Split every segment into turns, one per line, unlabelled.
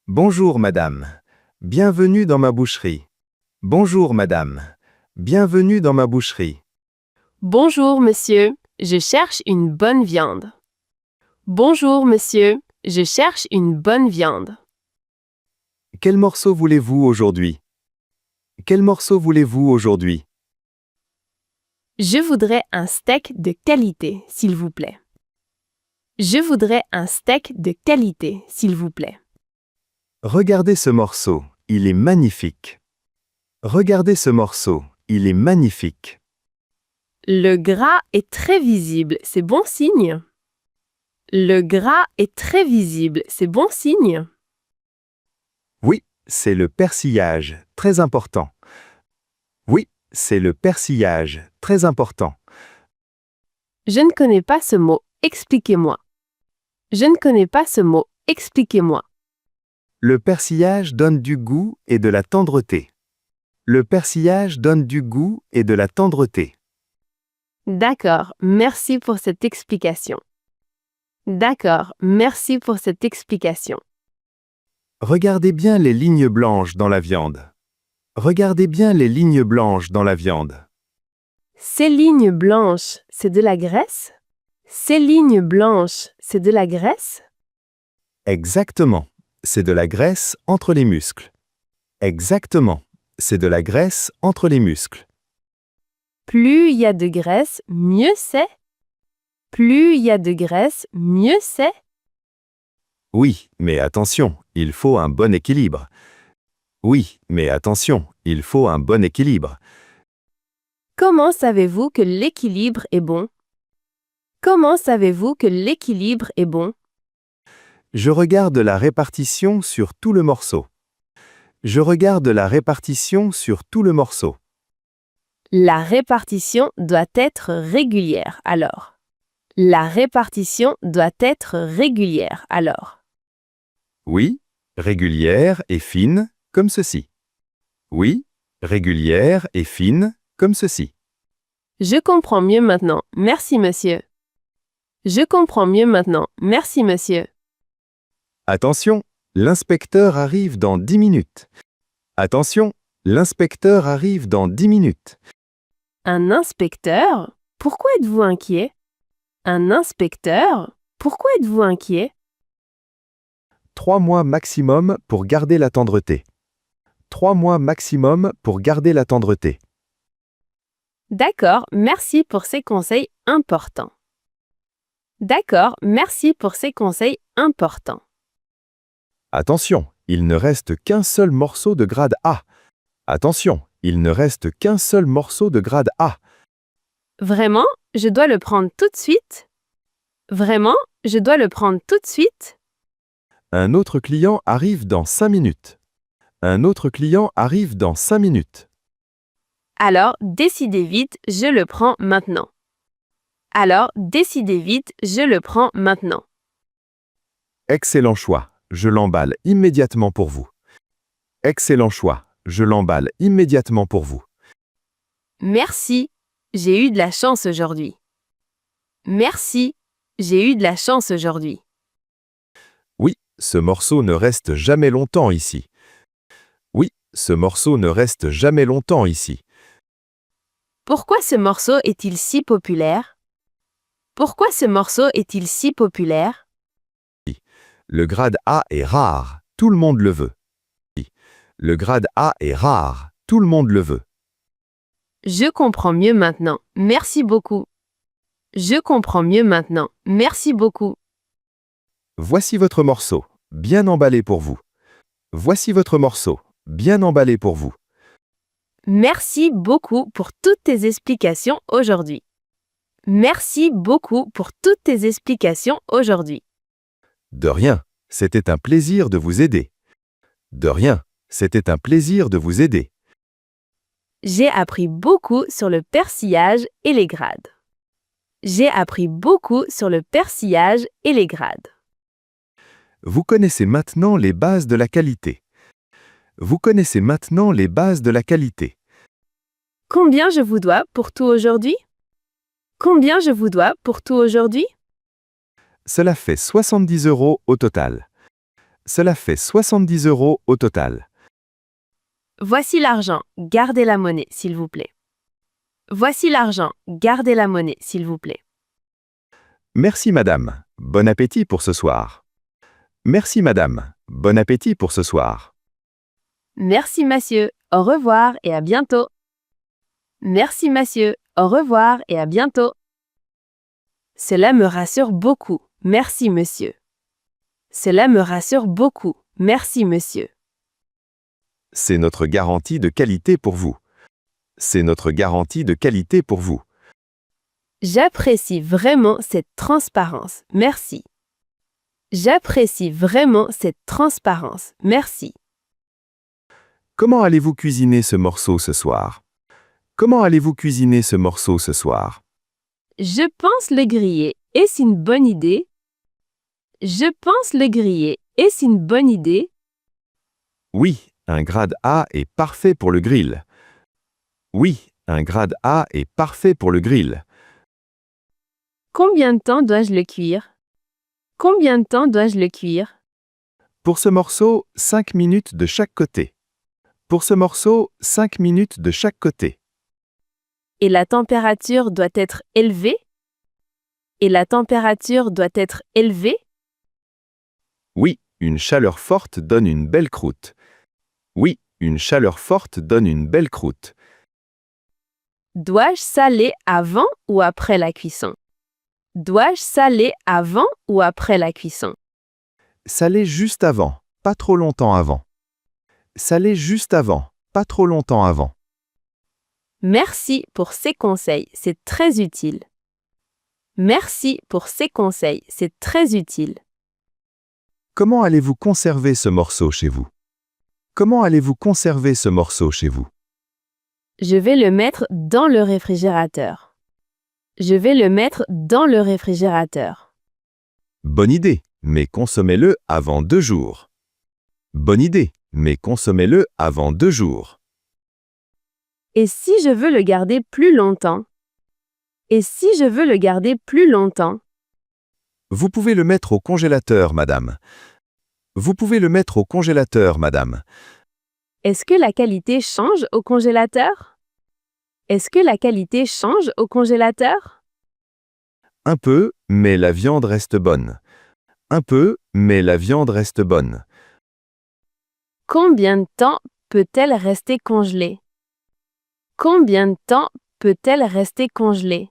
Bonjour madame. Bienvenue dans ma boucherie. Bonjour madame. Bienvenue dans ma boucherie.
Bonjour, monsieur. Je cherche une bonne viande. Bonjour, monsieur. Je cherche une bonne viande.
Quel morceau voulez-vous aujourd'hui? Quel morceau voulez-vous aujourd'hui?
Je voudrais un steak de qualité, s'il vous plaît. Je voudrais un steak de qualité, s'il vous plaît.
Regardez ce morceau, il est magnifique. Regardez ce morceau, il est magnifique.
Le gras est très visible, c'est bon signe. Le gras est très visible, c'est bon signe.
Oui, c'est le persillage, très important. Oui, c'est le persillage, très important.
Je ne connais pas ce mot, expliquez-moi. Je ne connais pas ce mot, expliquez-moi.
Le persillage donne du goût et de la tendreté. Le persillage donne du goût et de la tendreté.
D'accord, merci pour cette explication. D'accord, merci pour cette explication.
Regardez bien les lignes blanches dans la viande. Regardez bien les lignes blanches dans la viande.
Ces lignes blanches, c'est de la graisse? Ces lignes blanches, c'est de la graisse?
Exactement. C'est de la graisse entre les muscles. Exactement. C'est de la graisse entre les muscles.
Plus il y a de graisse, mieux c'est? Plus il y a de graisse, mieux c'est?
Oui, mais attention, il faut un bon équilibre. Oui, mais attention, il faut un bon équilibre.
Comment savez-vous que l'équilibre est bon? Comment savez-vous que l'équilibre est bon?
Je regarde la répartition sur tout le morceau. Je regarde la répartition sur tout le morceau.
La répartition doit être régulière alors. La répartition doit être régulière alors.
Oui, régulière et fine, comme ceci. Oui, régulière et fine, comme ceci.
Je comprends mieux maintenant, merci monsieur. Je comprends mieux maintenant, merci monsieur.
Attention, l'inspecteur arrive dans 10 minutes. Attention, l'inspecteur arrive dans 10 minutes.
Un inspecteur? Pourquoi êtes-vous inquiet? Un inspecteur? Pourquoi êtes-vous inquiet?
3 mois maximum pour garder la tendreté. 3 mois maximum pour garder la tendreté.
D'accord, merci pour ces conseils importants. D'accord, merci pour ces conseils importants.
Attention, il ne reste qu'un seul morceau de grade A. Attention, il ne reste qu'un seul morceau de grade A.
Vraiment, je dois le prendre tout de suite? Vraiment, je dois le prendre tout de suite?
Un autre client arrive dans 5 minutes. Un autre client arrive dans 5 minutes.
Alors, décidez vite, je le prends maintenant. Alors, décidez vite, je le prends maintenant.
Excellent choix, je l'emballe immédiatement pour vous. Excellent choix, je l'emballe immédiatement pour vous.
Merci, j'ai eu de la chance aujourd'hui. Merci, j'ai eu de la chance aujourd'hui.
Oui, ce morceau ne reste jamais longtemps ici. Oui, ce morceau ne reste jamais longtemps ici.
Pourquoi ce morceau est-il si populaire? Pourquoi ce morceau est-il si populaire?
Le grade A est rare, tout le monde le veut. Le grade A est rare, tout le monde le veut.
Je comprends mieux maintenant, merci beaucoup. Je comprends mieux maintenant, merci beaucoup.
Voici votre morceau, bien emballé pour vous. Voici votre morceau, bien emballé pour vous.
Merci beaucoup pour toutes tes explications aujourd'hui. Merci beaucoup pour toutes tes explications aujourd'hui.
De rien, c'était un plaisir de vous aider. De rien, c'était un plaisir de vous aider.
J'ai appris beaucoup sur le persillage et les grades. J'ai appris beaucoup sur le persillage et les grades.
Vous connaissez maintenant les bases de la qualité. Vous connaissez maintenant les bases de la qualité.
Combien je vous dois pour tout aujourd'hui? Combien je vous dois pour tout aujourd'hui?
Cela fait 70 € au total. Cela fait 70 € au total.
Voici l'argent, gardez la monnaie, s'il vous plaît. Voici l'argent, gardez la monnaie, s'il vous plaît.
Merci madame. Bon appétit pour ce soir. Merci madame. Bon appétit pour ce soir.
Merci monsieur, au revoir et à bientôt. Merci monsieur, au revoir et à bientôt. Cela me rassure beaucoup, merci monsieur. Cela me rassure beaucoup, merci monsieur.
C'est notre garantie de qualité pour vous. C'est notre garantie de qualité pour vous.
J'apprécie vraiment cette transparence, merci. J'apprécie vraiment cette transparence, merci.
Comment allez-vous cuisiner ce morceau ce soir? Comment allez-vous cuisiner ce morceau ce soir?
Je pense le griller, est-ce une bonne idée? Je pense le griller, est-ce une bonne idée?
Oui, un grade A est parfait pour le grill. Oui, un grade A est parfait pour le grill.
Combien de temps dois-je le cuire? Combien de temps dois-je le cuire?
Pour ce morceau, 5 minutes de chaque côté. Pour ce morceau, 5 minutes de chaque côté.
Et la température doit être élevée? Et la température doit être élevée?
Oui, une chaleur forte donne une belle croûte. Oui, une chaleur forte donne une belle croûte.
Dois-je saler avant ou après la cuisson? Dois-je saler avant ou après la cuisson?
Saler juste avant, pas trop longtemps avant. Saler juste avant, pas trop longtemps avant.
Merci pour ces conseils, c'est très utile. Merci pour ces conseils, c'est très utile.
Comment allez-vous conserver ce morceau chez vous? Comment allez-vous conserver ce morceau chez vous?
Je vais le mettre dans le réfrigérateur. Je vais le mettre dans le réfrigérateur.
Bonne idée, mais consommez-le avant 2 jours. Bonne idée, mais consommez-le avant 2 jours.
Et si je veux le garder plus longtemps? Et si je veux le garder plus longtemps?
Vous pouvez le mettre au congélateur, madame. Vous pouvez le mettre au congélateur, madame.
Est-ce que la qualité change au congélateur? Est-ce que la qualité change au congélateur?
Un peu, mais la viande reste bonne. Un peu, mais la viande reste bonne.
Combien de temps peut-elle rester congelée? Combien de temps peut-elle rester congelée?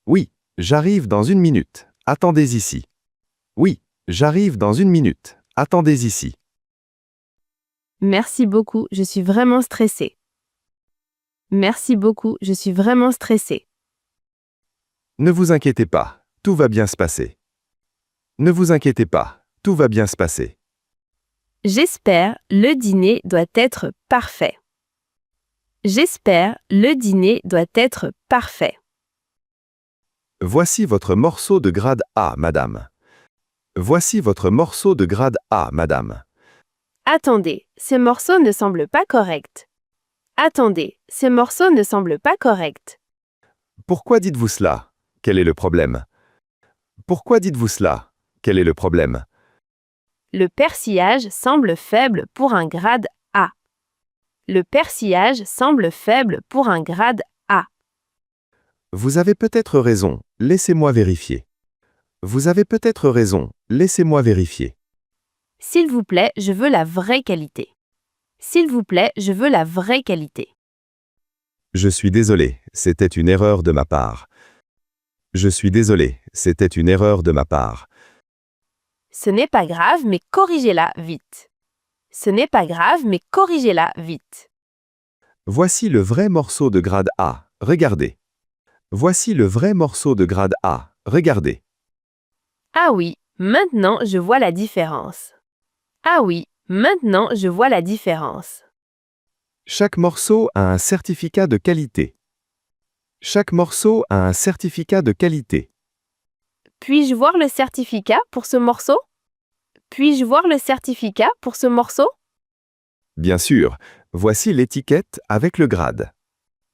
Oui, j'arrive dans 1 minute. Attendez ici. Oui, j'arrive dans 1 minute. Attendez ici.
Merci beaucoup, je suis vraiment stressée. Merci beaucoup, je suis vraiment stressée.
Ne vous inquiétez pas, tout va bien se passer. Ne vous inquiétez pas, tout va bien se passer.
J'espère le dîner doit être parfait. J'espère le dîner doit être parfait.
Voici votre morceau de grade A, madame. Voici votre morceau de grade A, madame.
Attendez, ces morceaux ne semblent pas corrects. Attendez, ces morceaux ne semblent pas corrects.
Pourquoi dites-vous cela? Quel est le problème? Pourquoi dites-vous cela? Quel est le problème?
Le persillage semble faible pour un grade A. Le persillage semble faible pour un grade A.
Vous avez peut-être raison, laissez-moi vérifier. Vous avez peut-être raison, laissez-moi vérifier.
S'il vous plaît, je veux la vraie qualité. S'il vous plaît, je veux la vraie qualité.
Je suis désolé, c'était une erreur de ma part. Je suis désolé, c'était une erreur de ma part.
Ce n'est pas grave, mais corrigez-la vite. Ce n'est pas grave, mais corrigez-la vite.
Voici le vrai morceau de grade A, regardez. Voici le vrai morceau de grade A, regardez.
Ah oui, maintenant je vois la différence. Ah oui, maintenant je vois la différence.
Chaque morceau a un certificat de qualité. Chaque morceau a un certificat de qualité.
Puis-je voir le certificat pour ce morceau? Puis-je voir le certificat pour ce morceau?
Bien sûr, voici l'étiquette avec le grade.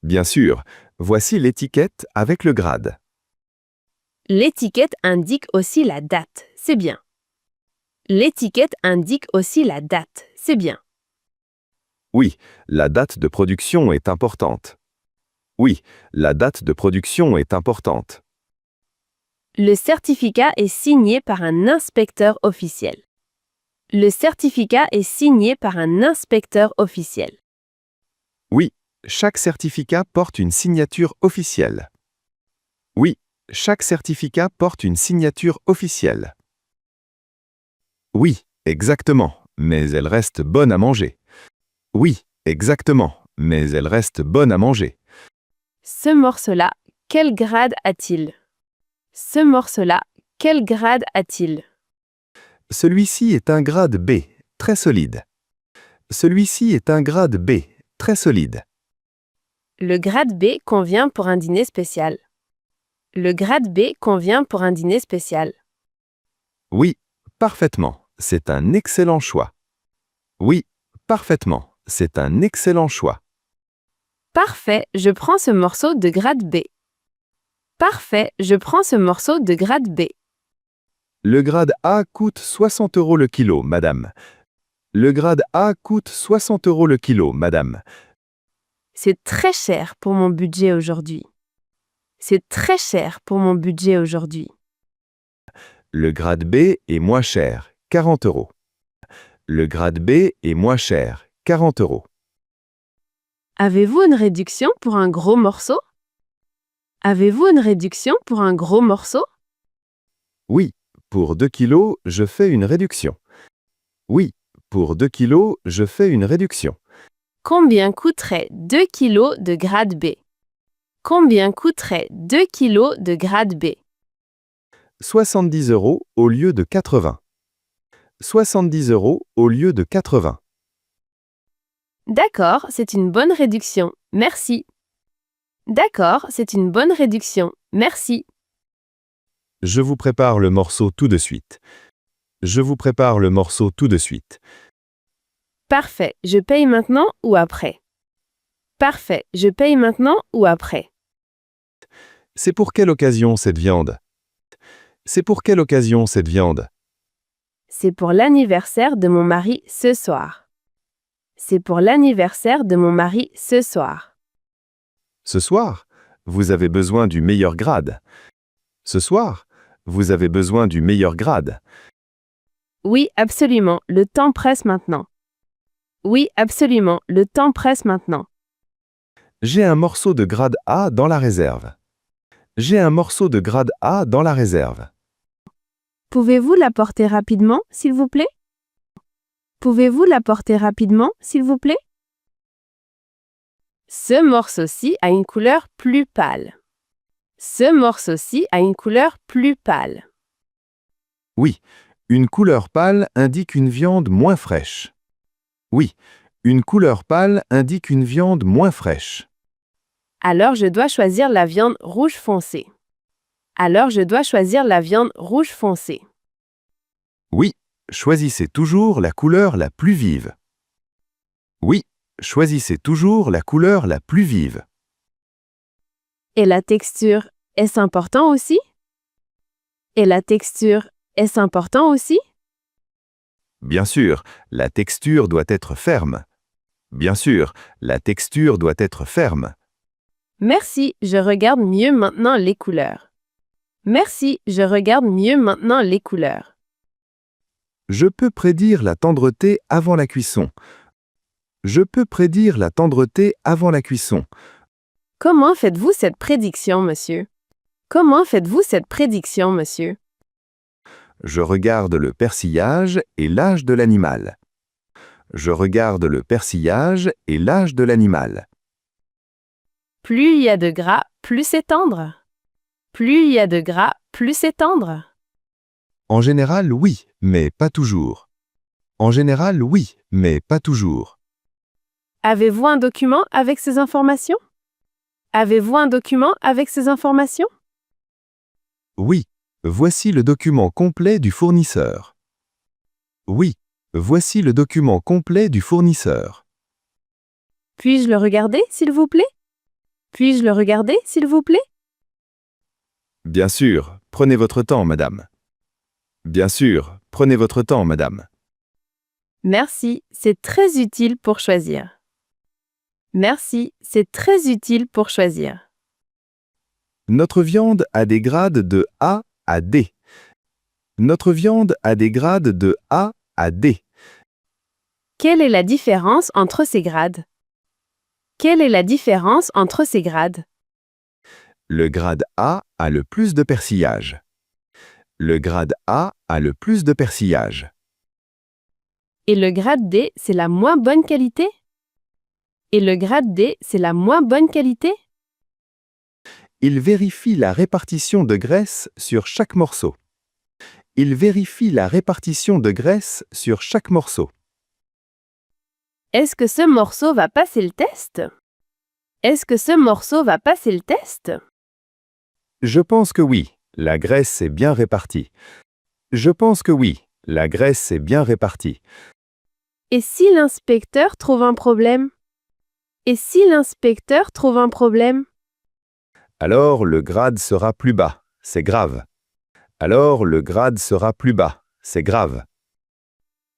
Bien sûr, voici l'étiquette avec le grade.
L'étiquette indique aussi la date, c'est bien. L'étiquette indique aussi la date. C'est bien.
Oui, la date de production est importante. Oui, la date de production est importante.
Le certificat est signé par un inspecteur officiel. Le certificat est signé par un inspecteur officiel.
Oui, chaque certificat porte une signature officielle. Oui, chaque certificat porte une signature officielle. Oui, exactement, mais elle reste bonne à manger. Oui, exactement, mais elle reste bonne à manger.
Ce morceau-là, quel grade a-t-il? Ce morceau-là, quel grade a-t-il?
Celui-ci est un grade B, très solide. Celui-ci est un grade B, très solide.
Le grade B convient pour un dîner spécial. Le grade B convient pour un dîner spécial.
Oui, parfaitement, c'est un excellent choix. Oui, parfaitement, c'est un excellent choix.
Parfait, je prends ce morceau de grade B. Parfait, je prends ce morceau de grade B.
Le grade A coûte 60 € le kilo, madame. Le grade A coûte 60 € le kilo, madame.
C'est très cher pour mon budget aujourd'hui. C'est très cher pour mon budget aujourd'hui.
Le grade B est moins cher, 40 €. Le grade B est moins cher, 40 €.
Avez-vous une réduction pour un gros morceau? Avez-vous une réduction pour un gros morceau?
Oui, pour 2 kilos, je fais une réduction. Oui, pour 2 kilos, je fais une réduction.
Combien coûterait 2 kilos de grade B? Combien coûterait 2 kilos de grade B?
70 € au lieu de 80. 70 € au lieu de 80.
D'accord, c'est une bonne réduction. Merci. D'accord, c'est une bonne réduction. Merci.
Je vous prépare le morceau tout de suite. Je vous prépare le morceau tout de suite.
Parfait, je paye maintenant ou après? Parfait, je paye maintenant ou après?
C'est pour quelle occasion cette viande? C'est pour quelle occasion cette viande?
C'est pour l'anniversaire de mon mari ce soir. C'est pour l'anniversaire de mon mari ce soir.
Ce soir, vous avez besoin du meilleur grade. Ce soir, vous avez besoin du meilleur grade.
Oui, absolument, le temps presse maintenant. Oui, absolument, le temps presse maintenant.
J'ai un morceau de grade A dans la réserve. J'ai un morceau de grade A dans la réserve.
Pouvez-vous l'apporter rapidement, s'il vous plaît? Pouvez-vous l'apporter rapidement, s'il vous plaît? Ce morceau-ci a une couleur plus pâle. Ce morceau-ci a une couleur plus pâle.
Oui, une couleur pâle indique une viande moins fraîche. Oui, une couleur pâle indique une viande moins fraîche.
Alors je dois choisir la viande rouge foncé. Alors je dois choisir la viande rouge foncé.
Oui, choisissez toujours la couleur la plus vive. Oui, choisissez toujours la couleur la plus vive.
Et la texture, est-ce important aussi? Et la texture, est-ce important aussi?
Bien sûr, la texture doit être ferme. Bien sûr, la texture doit être ferme.
Merci, je regarde mieux maintenant les couleurs. Merci, je regarde mieux maintenant les couleurs.
Je peux prédire la tendreté avant la cuisson. Je peux prédire la tendreté avant la cuisson.
Comment faites-vous cette prédiction, monsieur? Comment faites-vous cette prédiction, monsieur?
Je regarde le persillage et l'âge de l'animal. Je regarde le persillage et l'âge de l'animal.
Plus il y a de gras, plus c'est tendre. Plus il y a de gras, plus c'est tendre.
En général, oui, mais pas toujours. En général, oui, mais pas toujours.
Avez-vous un document avec ces informations? Avez-vous un document avec ces informations?
Oui, voici le document complet du fournisseur. Oui, voici le document complet du fournisseur.
Puis-je le regarder, s'il vous plaît? Puis-je le regarder, s'il vous plaît?
Bien sûr, prenez votre temps, madame. Bien sûr, Prenez votre temps, madame.
Merci, c'est très utile pour choisir. Merci, c'est très utile pour choisir.
Notre viande a des grades de A à D. Notre viande a des grades de A à D.
Quelle est la différence entre ces grades? Quelle est la différence entre ces grades?
Le grade A a le plus de persillage. Le grade A a le plus de persillage.
Et le grade D, c'est la moins bonne qualité? Et le grade D, c'est la moins bonne qualité?
Il vérifie la répartition de graisse sur chaque morceau. Il vérifie la répartition de graisse sur chaque morceau.
Est-ce que ce morceau va passer le test? Est-ce que ce morceau va passer le test?
Je pense que oui, la graisse est bien répartie. Je pense que oui, la graisse est bien répartie.
Et si l'inspecteur trouve un problème? Et si l'inspecteur trouve un problème?
Alors le grade sera plus bas, c'est grave. Alors le grade sera plus bas, c'est grave.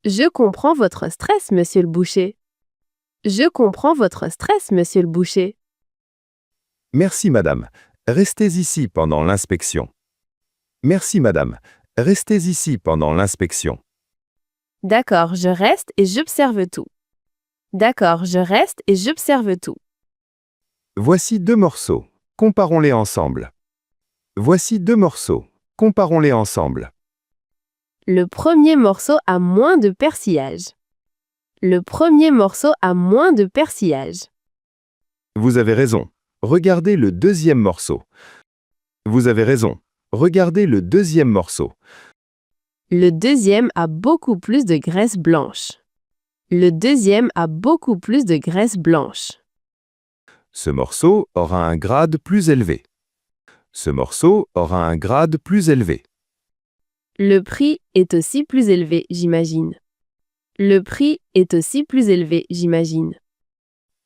Je comprends votre stress, monsieur le boucher. Je comprends votre stress, monsieur le boucher.
Merci madame, restez ici pendant l'inspection. Merci madame, restez ici pendant l'inspection.
D'accord, je reste et j'observe tout. D'accord, je reste et j'observe tout.
Voici 2 morceaux, comparons-les ensemble. Voici 2 morceaux, comparons-les ensemble.
Le premier morceau a moins de persillage. Le premier morceau a moins de persillage.
Vous avez raison, regardez le deuxième morceau. Vous avez raison, regardez le deuxième morceau.
Le deuxième a beaucoup plus de graisse blanche. Le deuxième a beaucoup plus de graisse blanche.
Ce morceau aura un grade plus élevé. Ce morceau aura un grade plus élevé.
Le prix est aussi plus élevé, j'imagine. Le prix est aussi plus élevé, j'imagine.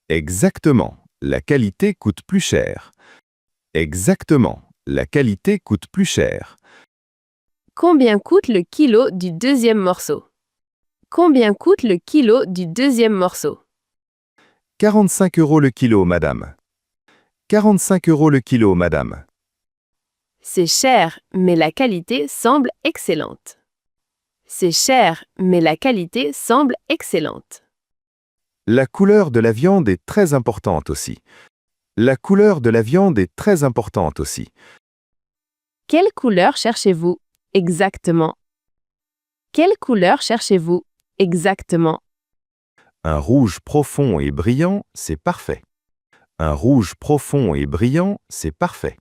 Exactement, la qualité coûte plus cher. Exactement, la qualité coûte plus cher.
Combien coûte le kilo du deuxième morceau? Combien coûte le kilo du deuxième morceau?
45 € le kilo, madame. 45 € le kilo, madame.
C'est cher, mais la qualité semble excellente. C'est cher, mais la qualité semble excellente.
La couleur de la viande est très importante aussi. La couleur de la viande est très importante aussi.
Quelle couleur cherchez-vous exactement? Quelle couleur cherchez-vous exactement?
Un rouge profond et brillant, c'est parfait. Un rouge profond et brillant, c'est parfait.